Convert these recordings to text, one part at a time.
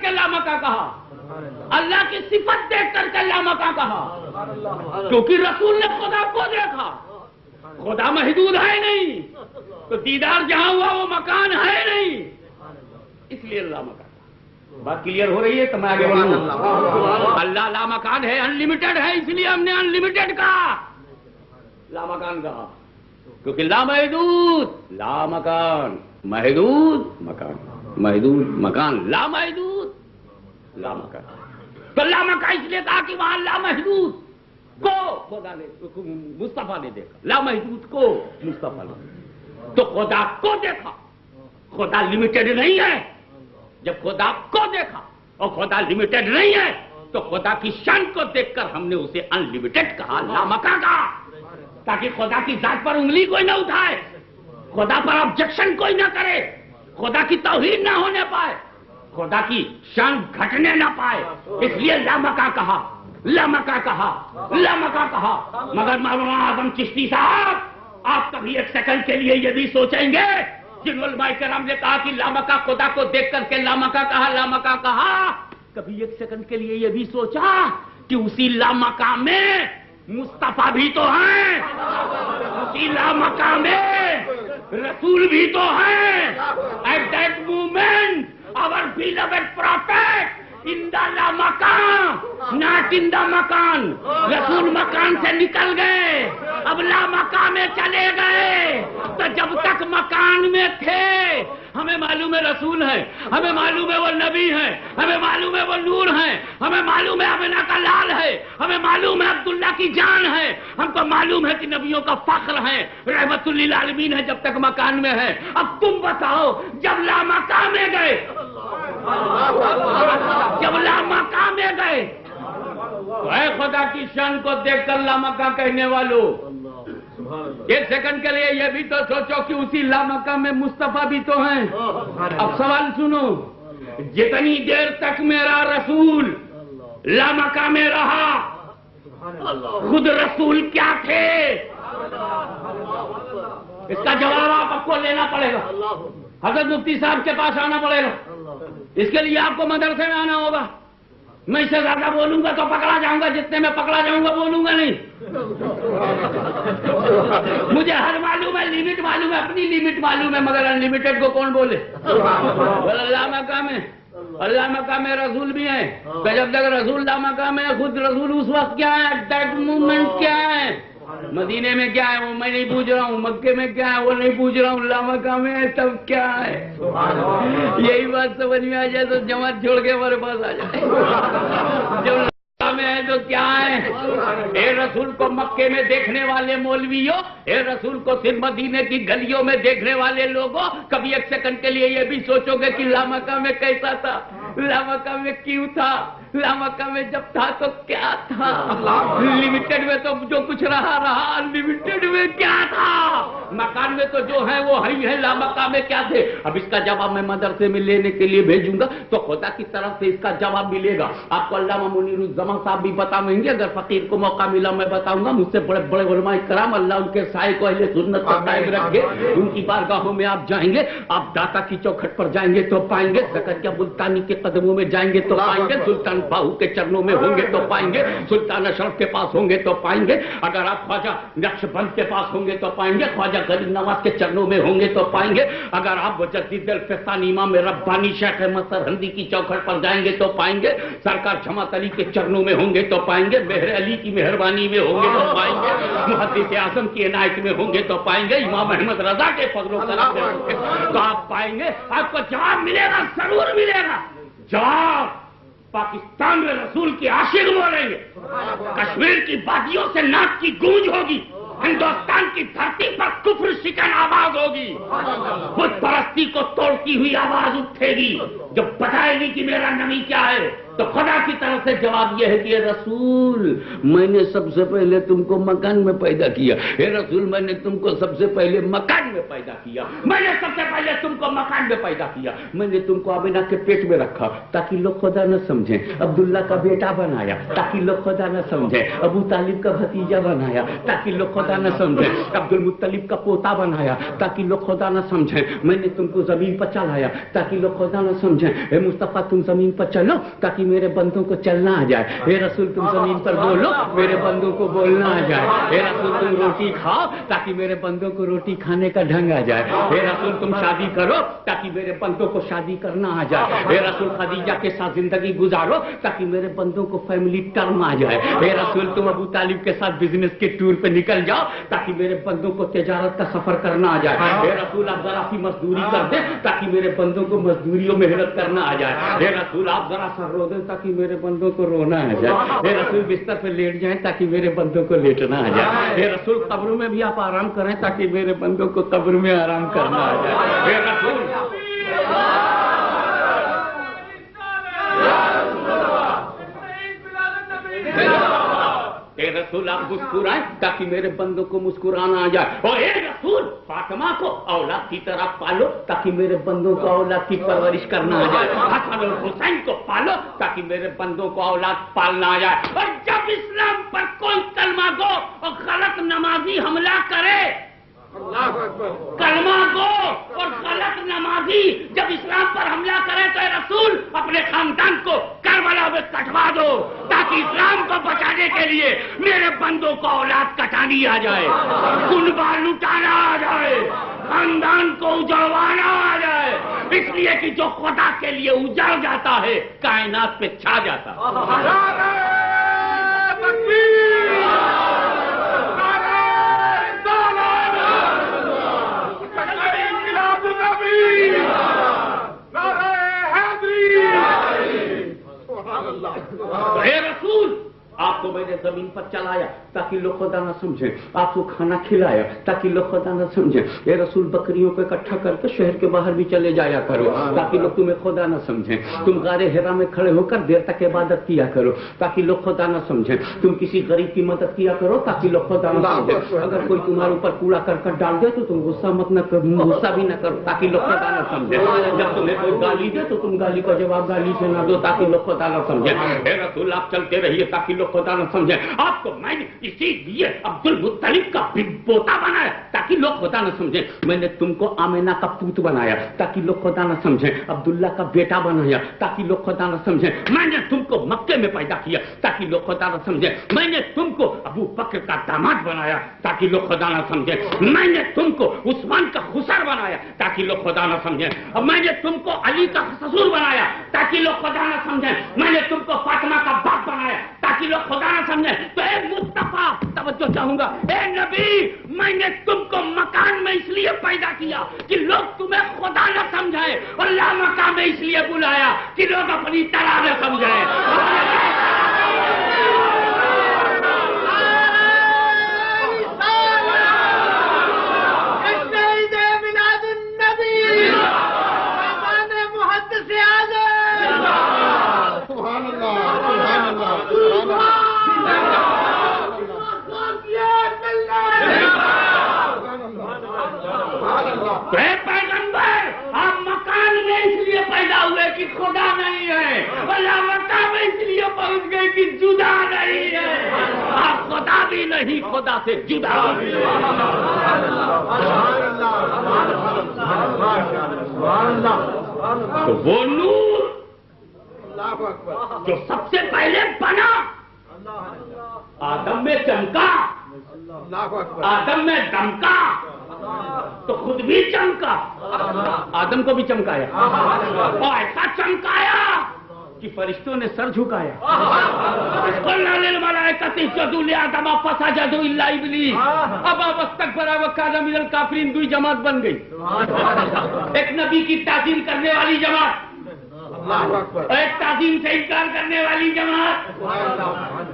کے لامکان کہا، اللہ کی صفت دیکھ کر کے لامکان کہا، کیونکہ رسول نے خدا کو دیکھا. خدا محدود ہے نہیں، تو دیدار جہاں ہوا وہ مکان ہے نہیں، اس لیے لامکان. بات کلیئر ہو رہی ہے تو میں آگے بڑھوں. اللہ لامکان ہے، انلمیٹڈ ہے، اس لیے ہم نے انلمیٹڈ کہا، لامکان کہا. کیونکہ لامحدود لامکان، محدود مکان، محدود مکان، لامحدود لامکان. تو لامکان اس لیے کہا کہ وہاں لامحدود کو خدا نے مصطفیٰ نے دیکھا، لامحدود کو مصطفیٰ نے تو خدا کو دیکھا. خدا لمیٹڈ نہیں ہے. جب خدا کو دیکھا اور خدا لمیٹڈ نہیں ہے تو خدا کی شان کو دیکھ کر ہم نے اسے انلمیٹڈ کہا، لامکان کہا، تاکہ خدا کی ذات پر انگلی کوئی نہ اٹھائے، خدا پر آبجیکشن کوئی نہ کرے، خدا کی توہین نہ ہونے پائے، خدا کی شان گھٹنے نہ پائے. اس لیے لامکان کہا، لامکان کہا، لامکان کہا. مگر مولانا اعظم چشتی صاحب، آپ کبھی ایک سیکنڈ کے لیے یہ بھی سوچیں گے، جن علماء کرام نے کہا کہ لامکان خدا کو دیکھ کر کے لامکان کہا، لامکان کہا، کبھی ایک سیکنڈ کے لیے یہ بھی سوچا کہ اسی لامکان میں مصطفیٰ بھی تو ہیں، اسی لامکان میں رسول بھی تو ہیں. At that moment our beloved prophet in the لامکان، not in the مکان. رسول مکان سے نکل گئے، اب لامکان میں چلے گئے. تو جب تک مکان میں تھے ہمیں معلوم ہے رسول ہے، ہمیں معلوم ہے وہ نبی ہے، ہمیں معلوم ہے وہ نور ہے، ہمیں معلوم ہے آمنہ کا لال ہے، ہمیں معلوم ہے عبداللہ کی جان ہے، ہم کو معلوم ہے کہ نبیوں کا فخر ہے، رحمت للعالمین ہے. جب تک مکان میں ہے. اب تم بتاؤ، جب لامکان میں گئے، جب لامکان میں گئے تو اے خدا کی شان کو دیکھ کر لامکان کہنے والوں، ایک سیکنڈ کے لیے یہ بھی تو سوچو کہ اسی لامکان میں مصطفیٰ بھی تو ہیں. اب سوال سنو، جتنی دیر تک میرا رسول لامکان میں رہا، خود رسول کیا تھے؟ اس کا جواب آپ کو لینا پڑے گا، حضرت مفتی صاحب کے پاس آنا پڑے گا. اس کے لیے آپ کو مدرسے میں آنا ہوگا. میں اس سے زیادہ بولوں گا تو پکڑا جاؤں گا، جتنے میں پکڑا جاؤں گا بولوں گا نہیں. مجھے ہر معلوم ہے، لیمٹ معلوم ہے، اپنی لیمٹ معلوم ہے، مگر انلمیٹڈ کو کون بولے؟ اللہ مقام ہے، اللہ مقام میں رسول بھی ہے. جب تک رسول اللہ مقام ہے، خود رسول اس وقت کیا ہے، ایٹ دیٹ مومنٹ کیا ہے، مدینے میں کیا ہے وہ میں نہیں پوچھ رہا ہوں، مکے میں کیا ہے وہ نہیں پوچھ رہا ہوں، اللہ مقام میں ہے تب کیا ہے. یہی بات سمجھ میں آ جائے تو جماعت چھوڑ کے ہمارے پاس آ جائے. جب اللہ میں ہے تو کیا ہے. اے رسول کو مکے میں دیکھنے والے مولویوں، اے رسول کو صرف مدینے کی گلیوں میں دیکھنے والے لوگوں، کبھی ایک سیکنڈ کے لیے یہ بھی سوچو گے کہ لامکان میں کیسا تھا، لامکان میں کیوں تھا، لامکان میں جب تھا تو کیا تھا، لمیٹڈ میں تو جو کچھ رہا انلمیٹڈ میں کیا تھا، مکان میں تو جو ہے وہ ہی ہے، لامکان میں کیا تھے. اب اس کا جواب میں مدرسے میں لینے کے لیے بھیجوں گا تو خدا کی طرف سے اس کا جواب ملے گا. آپ کو علامہ منیر الزمان صاحب بھی بتائیں گے، اگر فقیر کو موقع ملا میں بتاؤں گا. مجھ سے بڑے بڑے علماء کرام، اللہ ان کے سائے کو اہل سنت پر قائم رکھے. ان کی بارگاہوں میں آپ جائیں گے، آپ داتا کی چوکھٹ پر جائیں گے تو پائیں گے، زکریا ملتانی کے قدموں میں جائیں گے تو پائیں گے، سلطان باہو کے چرنوں میں ہوں گے تو پائیں گے، سلطان اشرف کے پاس ہوں گے تو پائیں گے. اگر آپ خواجہ نقشبند کے پاس ہوں گے تو پائیں گے، خواجہ غریب نواز کے چرنوں میں ہوں گے تو پائیں گے. اگر آپ مجدد الفسانی امام ربانی شیخ احمد سرہندی کی چوکھٹ پر جائیں گے تو پائیں گے، سرکار جماعت علی کے چرنوں میں ہوں گے تو پائیں گے، مہر علی کی مہربانی میں ہوں گے تو پائیں گے، محدث اعظم کی عنایت میں ہوں گے تو پائیں گے، امام احمد رضا کے فضل و کرم میں ہوں گے تو آپ پائیں گے. آپ کو جواب ملے گا، ضرور ملے گا جواب. پاکستان میں رسول کی عاشق بولیں گے، کشمیر کی وادیوں سے نعت کی گونج ہوگی، ہندوستان کی دھرتی پر کفر شکن آواز ہوگی، بت پرستی کو توڑتی ہوئی آواز اٹھے گی جو بتائے گی کہ میرا نبی کیا ہے. تو خدا کی طرف سے جواب یہ ہے کہ اے رسول میں نے سب سے پہلے تم کو مکان میں پیدا کیا، اے رسول میں نے تم کو سب سے پہلے مکان میں پیدا کیا، میں نے سب سے پہلے تم کو مکان میں پیدا کیا، میں نے تم کو آمینہ کے پیٹ میں رکھا تاکہ لوگ خدا نہ سمجھیں، عبداللہ کا بیٹا بنایا تاکہ لوگ خدا نہ سمجھیں، ابو طالب کا بھتیجا بنایا تاکہ لوگ خدا نہ سمجھیں، عبد المطلب کا پوتا بنایا تاکہ لوگ خدا نہ سمجھیں، میں نے تم کو زمین پر چلایا تاکہ لوگ خدا نہ سمجھیں، اے مصطفیٰ تم زمین پر چلو تاکہ میرے بندوں کو چلنا آ جائے، اے رسول تم زمین پر بولو میرے بندوں کو بولنا آ جائے، اے رسول تم روٹی کھاؤ تاکہ میرے بندوں کو روٹی کھانے کا ڈھنگ آ جائے، اے رسول تم شادی کرو تاکہ میرے بندوں کو شادی کرنا آ جائے، اے رسول خدیجہ کے ساتھ زندگی گزارو تاکہ میرے بندوں کو فیملی ٹرم آ جائے، اے رسول تم ابو طالب کے ساتھ بزنس کے ٹور پہ نکل جاؤ تاکہ میرے بندوں کو تجارت کا سفر کرنا آ جائے، اے رسول آپ ذرا سی مزدوری کر دیں تاکہ میرے بندوں کو مزدوری و محنت کرنا آ جائے، اے رسول آپ ذرا سا رو دیں تاکہ میرے بندوں کو رونا آ جائے، اے رسول بستر پہ لیٹ جائیں تاکہ میرے بندوں کو لیٹنا آ جائے، اے رسول قبروں میں بھی آپ آرام کریں تاکہ میرے بندوں کو قبر میں آرام کرنا آ جائے، اے رسول اے رسول آپ مسکرائیں تاکہ میرے بندوں کو مسکرانا آ جائے، اور اے رسول فاطمہ کو اولاد کی طرح پالو تاکہ میرے بندوں کو اولاد کی پرورش کرنا آ جائے، حسن اور حسین کو پالو تاکہ میرے بندوں کو اولاد پالنا آ جائے، اور جب اسلام پر کوئی کلمہ گو اور غلط نمازی حملہ کرے، کلمہ گو اور غلط نمازی جب اسلام پر حملہ کرے تو اے رسول اپنے خاندان کو کربلا میں کٹوا دو تاکہ اسلام کو بچانے کے لیے میرے بندوں کو اولاد کٹانی آ جائے، کنبہ لٹانا آ جائے، خاندان کو اجڑوانا آ جائے، اس لیے کہ جو خدا کے لیے اجڑ جاتا ہے کائنات پہ چھا جاتا ہے۔ اے رسول آپ کو میں نے زمین پر چلایا تاکہ لوگ خدا نہ سمجھیں، آپ کو کھانا کھلایا تاکہ لوگ خدا نہ سمجھیں، اے رسول بکریوں کو اکٹھا کر کے شہر کے باہر بھی چلے جایا کرو تاکہ لوگ تمہیں خدا نہ سمجھیں، تم غار حرا میں کھڑے ہو کر دیر تک عبادت کیا کرو تاکہ لوگ خدا نہ سمجھیں، تم کسی غریب کی مدد کیا کرو تاکہ لوگ خدا نہ سمجھیں، اگر کوئی تمہارے اوپر کوڑا کرکٹ ڈال دے تو تم غصہ مت نہ کرو، غصہ بھی نہ کرو تاکہ لوگ خدا نہ سمجھیں، جب تمہیں کوئی گالی دے تو تم گالی کا جواب گالی سے نہ دو تاکہ لوگ خدا نہ سمجھیں، اے رسول آپ چلتے رہیے تاکہ لوگ خدا نہ سمجھیں، آپ کو میں نے اسی لیے عبد المطلب کا پوتا بنایا تاکہ لوگ خدا نہ سمجھیں، میں نے تم کو آمینہ کا پوت بنایا تاکہ لوگ خدا نہ سمجھیں، عبداللہ کا بیٹا بنایا تاکہ لوگ خدا نہ سمجھیں، میں نے تم کو مکے میں پیدا کیا تاکہ لوگ خدا نہ سمجھیں، میں نے تم کو ابو بکر کا داماد بنایا تاکہ لوگ خدا نہ سمجھیں، میں نے تم کو عثمان کا خسر بنایا تاکہ لوگ خدا نہ سمجھیں، اور میں نے تم کو علی کا سسر بنایا تاکہ لوگ خدا نہ سمجھیں، میں نے تم کو فاطمہ کا باپ بنایا تاکہ لوگ خدا نہ سمجھیں، تو اے مصطفیٰ توجہ چاہوں گا، اے نبی میں نے تم کو مکان میں اس لیے پیدا کیا کہ لوگ تمہیں خدا نہ سمجھائے، اور لا مکان میں اس لیے بلایا کہ لوگ اپنی طرح نہ سمجھائے۔ پیغمبر آپ مکان میں اس لیے پیدا ہوئے کہ خدا نہیں ہے، اور مکان میں اس لیے پہنچ گئے کہ جدا نہیں ہے، آپ خدا بھی نہیں خدا سے جدا بھی تو وہ نور جو سب سے پہلے بنا آدم میں چمکا، آدم میں دمکا تو خود بھی چمکا، آدم کو بھی چمکایا، اور ایسا چمکایا کہ فرشتوں نے سر جھکایا، قلنا للملائکۃ اسجدوا لآدم فسجدوا الا ابلیس ابا واستکبر وکان من الکافرین، دوئی جماعت بن گئی، ایک نبی کی تعظیم کرنے والی جماعت، ایک تعظیم سے انکار کرنے والی جماعت۔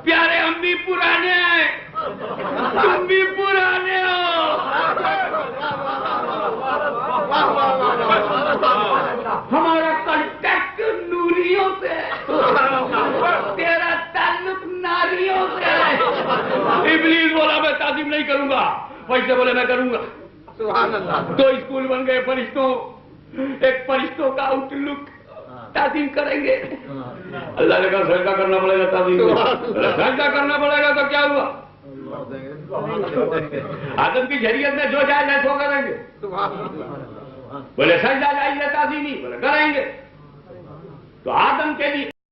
پیارے ہم بھی پرانے ہیں، تم بھی پرانے ہو، ہمارا کانٹیکٹ نوریوں سے، نہیں کروں گا، ویسے بولے میں کروں گا. سبحان اللہ. تو اسکول بن گئے فرشتوں، ایک فرشتوں کا آؤٹ لک تعظیم کریں گے. اللہ نے کہا سجدہ کرنا پڑے گا تعظیم میں. سجدہ کرنا پڑے گا تو کیا ہوا؟ آدم کی شریعت میں جو جائز ہے سو کریں گے. بولے سجدہ جائز ہے تعظیمی، بولے کریں گے. تو آدم کے لیے